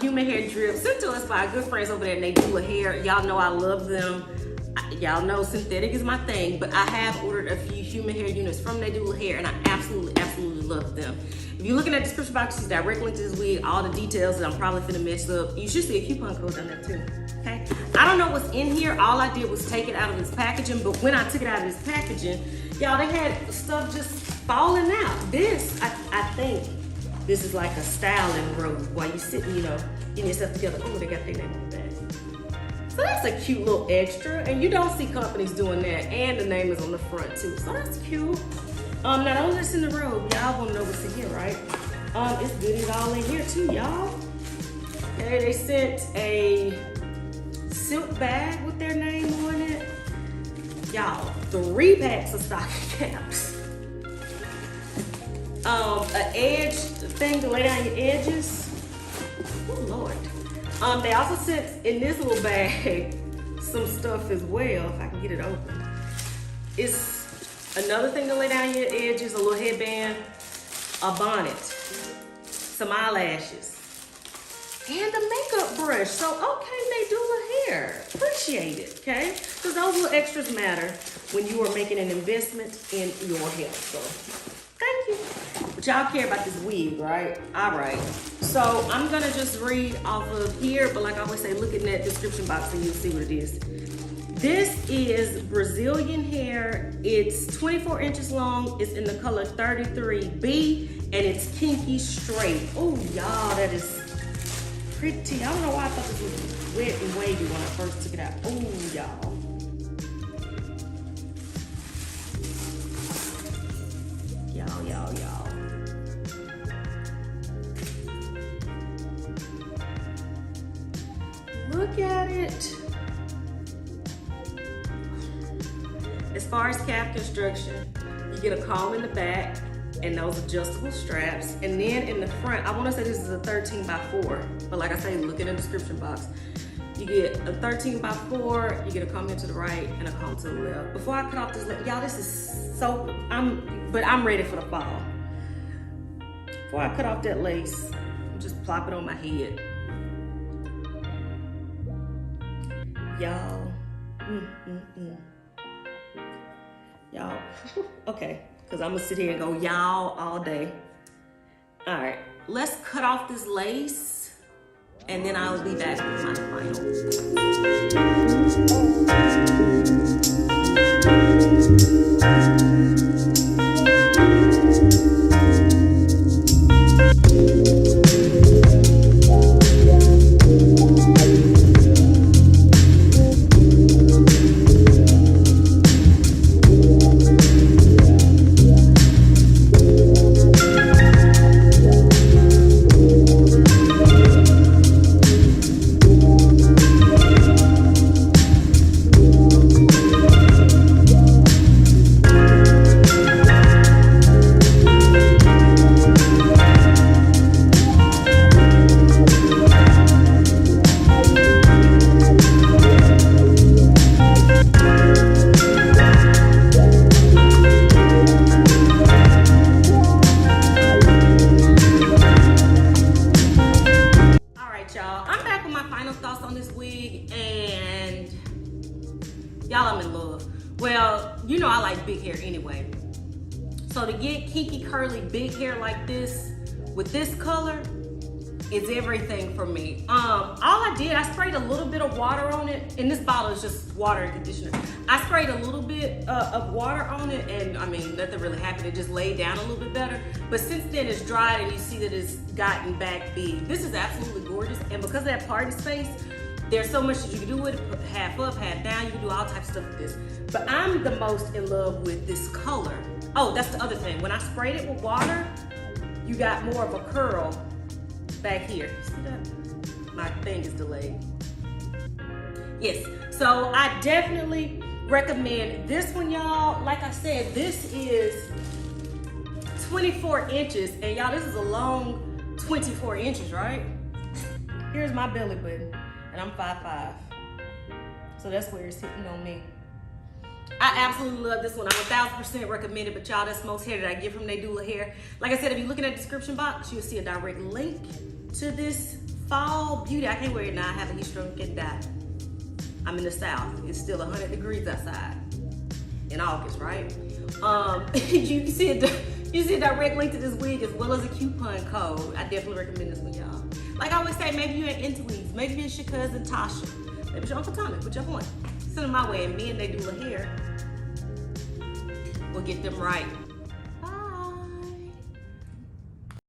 human hair drip sent to us by our good friends over there at Nadula Hair. Y'all know I love them. Y'all know synthetic is my thing, but I have ordered a few human hair units from Nadula Hair, and I absolutely love them. If you're looking at the description box, it's direct link to this wig, all the details that I'm probably finna mess up. You should see a coupon code down there too, okay? I don't know what's in here. All I did was take it out of this packaging, but when I took it out of this packaging, y'all, they had stuff just falling out. This, I think, this is like a styling robe while you sitting, you know, getting yourself together. Oh, they got their name on the back. So that's a cute little extra, and you don't see companies doing that, and the name is on the front too, so that's cute. Not only is in the robe, y'all wanna know what's in here, right? It's goodies all in here too, y'all. Okay, they sent a silk bag with their name on it. Y'all, 3 packs of stocking caps. An edge thing to lay down your edges. Oh Lord. They also sent in this little bag some stuff as well, if I can get it open. It's another thing to lay down your edges, a little headband, a bonnet, some eyelashes, and a makeup brush. So, okay, Nadula Hair, appreciate it, okay? Because those little extras matter when you are making an investment in your health, so thank you. But y'all care about this wig, right? All right. So I'm gonna just read off of here, but like I always say, look in that description box and you'll see what it is. This is Brazilian hair. It's 24 inches long. It's in the color 33B, and it's Kinky Straight. Oh, y'all, that is pretty. I don't know why I thought this was wet and wavy when I first took it out. Oh, y'all. Y'all. Look at it. As far as cap construction, you get a comb in the back and those adjustable straps. And then in the front, I wanna say this is a 13x4, but like I say, look in the description box. You get a 13x4, you get a comb into the right and a comb to the left. Before I cut off this, y'all, this is so, I'm ready for the fall. Before I cut off that lace, just plop it on my head. Y'all, y'all, okay, because I'm gonna sit here and go y'all all day. All right, let's cut off this lace and then I'll be back with my y'all, I'm in love. Well, you know I like big hair anyway. So to get kinky, curly, big hair like this, with this color, is everything for me. All I did, I sprayed a little bit of water on it, and this bottle is just water and conditioner. I sprayed a little bit of water on it, and I mean, nothing really happened. It just laid down a little bit better. But since then, it's dried, and you see that it's gotten back big. This is absolutely gorgeous, and because of that party space, there's so much that you can do with it, half up, half down. You can do all types of stuff with this. But I'm the most in love with this color. Oh, that's the other thing. When I sprayed it with water, you got more of a curl back here. See that? My thing is delayed. Yes, so I definitely recommend this one, y'all. Like I said, this is 24 inches, and y'all, this is a long 24 inches, right? Here's my belly button, and I'm 5'5". So that's where it's hitting on me. I absolutely love this one. I'm 1000% recommend it, but y'all, that's most hair that I get from Nadula Hair. Like I said, if you look in the description box, you'll see a direct link to this fall beauty. I can't wear it now. I have a heat stroke and die. I'm in the South. It's still 100 degrees outside in August, right? You see a direct link to this wig as well as a coupon code. I definitely recommend this one, y'all. Like I always say, maybe you're in Intuits, maybe it's your cousin Tasha, maybe it's your Uncle Tommy, whichever one. Send them my way, and me and Nadula Hair will get them right.